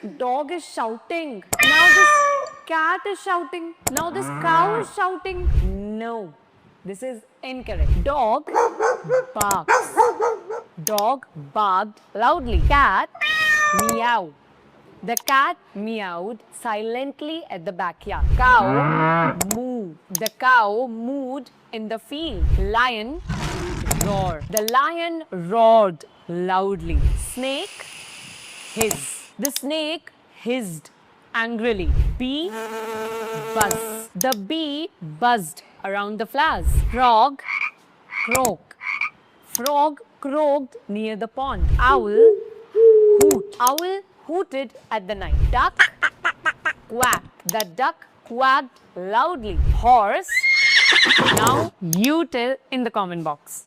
Dog is shouting. Now this cat is shouting. Now this cow is shouting. No, this is incorrect. Dog barks. Dog barked loudly. Cat meow. The cat meowed silently at the backyard. Cow moo. The cow mooed in the field. Lion roar. The lion roared loudly. Snake hiss. The snake hissed angrily. Bee buzz. The bee buzzed around the flowers. Frog croak. Frog croaked near the pond. Owl hoot. Owl hooted at the night. Duck quacked. The duck quacked loudly. Horse. Now you tell in the comment box.